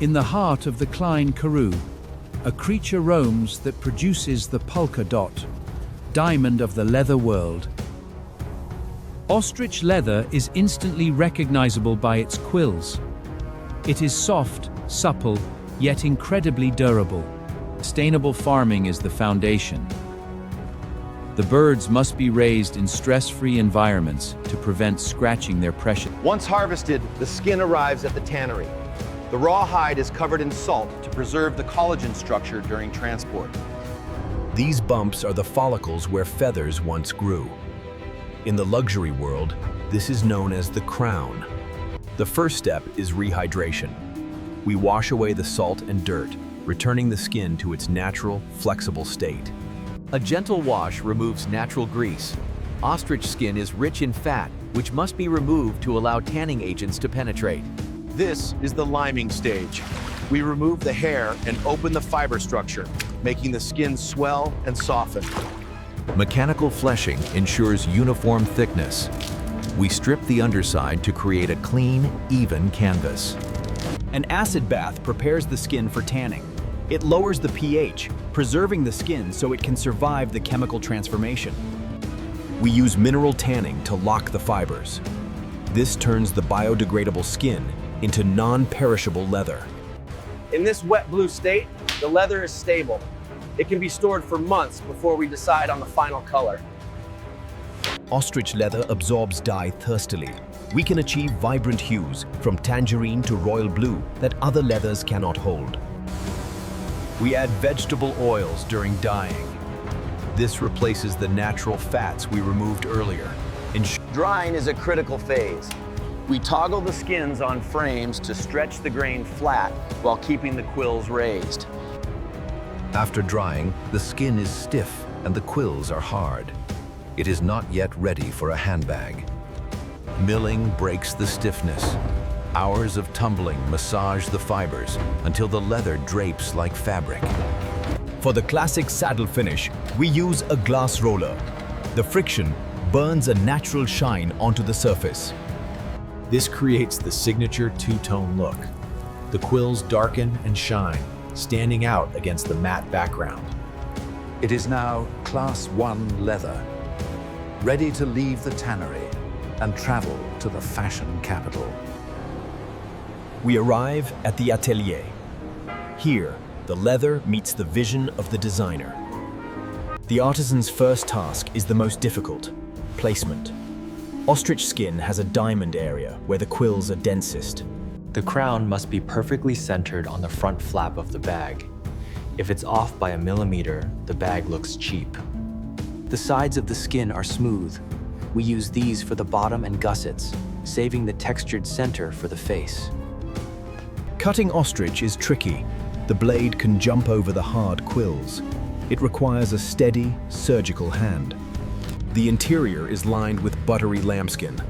In the heart of the Klein Karoo, a creature roams that produces the polka dot, diamond of the leather world. Ostrich leather is instantly recognizable by its quills. It is soft, supple, yet incredibly durable. Sustainable farming is the foundation. The birds must be raised in stress-free environments to prevent scratching their precious. Once harvested, the skin arrives at the tannery. The raw hide is covered in salt to preserve the collagen structure during transport. These bumps are the follicles where feathers once grew. In the luxury world, this is known as the crown. The first step is rehydration. We wash away the salt and dirt, returning the skin to its natural, flexible state. A gentle wash removes natural grease. Ostrich skin is rich in fat, which must be removed to allow tanning agents to penetrate. This is the liming stage. We remove the hair and open the fiber structure, making the skin swell and soften. Mechanical fleshing ensures uniform thickness. We strip the underside to create a clean, even canvas. An acid bath prepares the skin for tanning. It lowers the pH, preserving the skin so it can survive the chemical transformation. We use mineral tanning to lock the fibers. This turns the biodegradable skin into non-perishable leather. In this wet blue state, the leather is stable. It can be stored for months before we decide on the final color. Ostrich leather absorbs dye thirstily. We can achieve vibrant hues, from tangerine to royal blue, that other leathers cannot hold. We add vegetable oils during dyeing. This replaces the natural fats we removed earlier. Drying is a critical phase. We toggle the skins on frames to stretch the grain flat while keeping the quills raised. After drying, the skin is stiff and the quills are hard. It is not yet ready for a handbag. Milling breaks the stiffness. Hours of tumbling massage the fibers until the leather drapes like fabric. For the classic saddle finish, we use a glass roller. The friction burns a natural shine onto the surface. This creates the signature two-tone look. The quills darken and shine, standing out against the matte background. It is now Class 1 leather, ready to leave the tannery and travel to the fashion capital. We arrive at the atelier. Here, the leather meets the vision of the designer. The artisan's first task is the most difficult: placement. Ostrich skin has a diamond area where the quills are densest. The crown must be perfectly centered on the front flap of the bag. If it's off by a millimeter, the bag looks cheap. The sides of the skin are smooth. We use these for the bottom and gussets, saving the textured center for the face. Cutting ostrich is tricky. The blade can jump over the hard quills. It requires a steady, surgical hand. The interior is lined with buttery lambskin.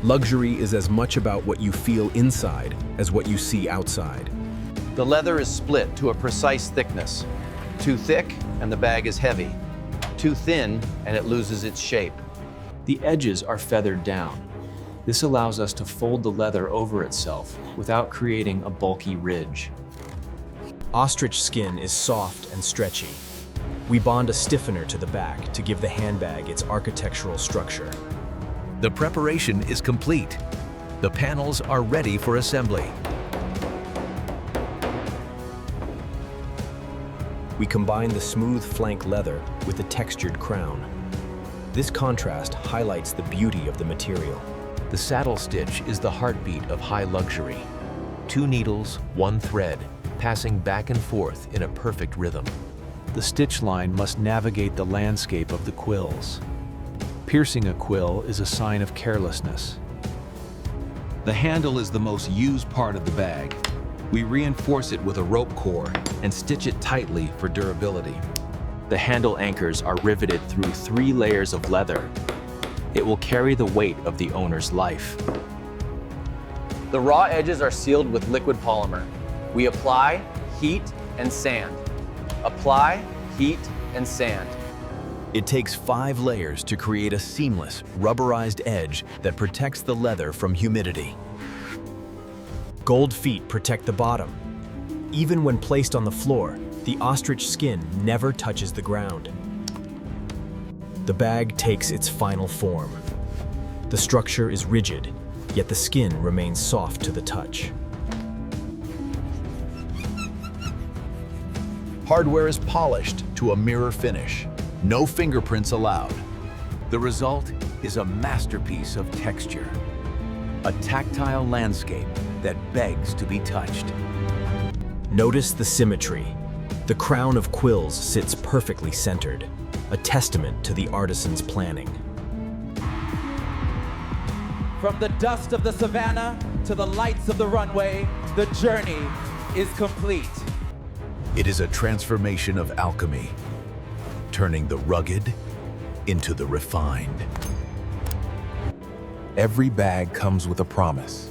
Luxury is as much about what you feel inside as what you see outside. The leather is split to a precise thickness. Too thick, and the bag is heavy. Too thin, and it loses its shape. The edges are feathered down. This allows us to fold the leather over itself without creating a bulky ridge. Ostrich skin is soft and stretchy. We bond a stiffener to the back to give the handbag its architectural structure. The preparation is complete. The panels are ready for assembly. We combine the smooth flank leather with the textured crown. This contrast highlights the beauty of the material. The saddle stitch is the heartbeat of high luxury. 2 needles, 1 thread, passing back and forth in a perfect rhythm. The stitch line must navigate the landscape of the quills. Piercing a quill is a sign of carelessness. The handle is the most used part of the bag. We reinforce it with a rope core and stitch it tightly for durability. The handle anchors are riveted through 3 layers of leather. It will carry the weight of the owner's life. The raw edges are sealed with liquid polymer. We apply, heat, and sand. Apply, heat, and sand. It takes 5 layers to create a seamless, rubberized edge that protects the leather from humidity. Gold feet protect the bottom. Even when placed on the floor, the ostrich skin never touches the ground. The bag takes its final form. The structure is rigid, yet the skin remains soft to the touch. Hardware is polished to a mirror finish. No fingerprints allowed. The result is a masterpiece of texture. A tactile landscape that begs to be touched. Notice the symmetry. The crown of quills sits perfectly centered, a testament to the artisan's planning. From the dust of the Savannah to the lights of the runway, the journey is complete. It is a transformation of alchemy, turning the rugged into the refined. Every bag comes with a promise,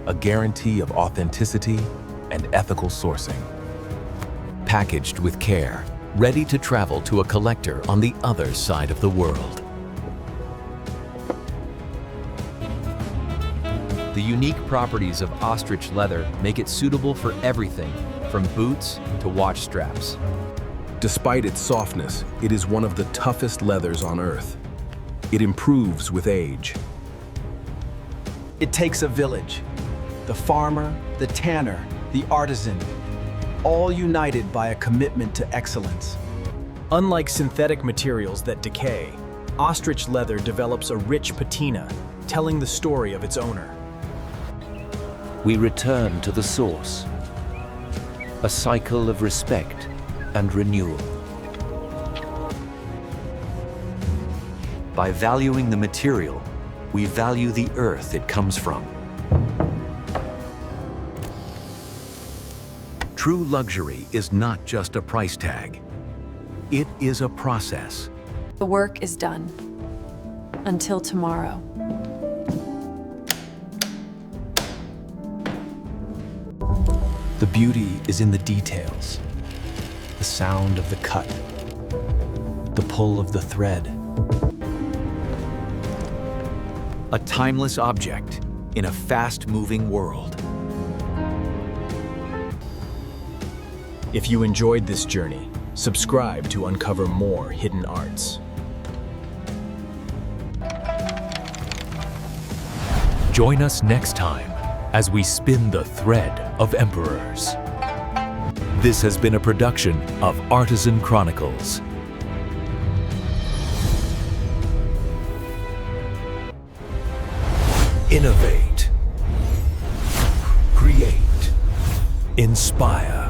a guarantee of authenticity and ethical sourcing. Packaged with care, ready to travel to a collector on the other side of the world. The unique properties of ostrich leather make it suitable for everything, from boots to watch straps. Despite its softness, it is one of the toughest leathers on Earth. It improves with age. It takes a village. The farmer, the tanner, the artisan, all united by a commitment to excellence. Unlike synthetic materials that decay, ostrich leather develops a rich patina, telling the story of its owner. We return to the source, a cycle of respect and renewal. By valuing the material, we value the earth it comes from. True luxury is not just a price tag. It is a process. The work is done. Until tomorrow. The beauty is in the details. The sound of the cut. The pull of the thread. A timeless object in a fast-moving world. If you enjoyed this journey, subscribe to uncover more hidden arts. Join us next time as we spin the thread of emperors. This has been a production of Artisan Chronicles. Innovate. Create. Inspire.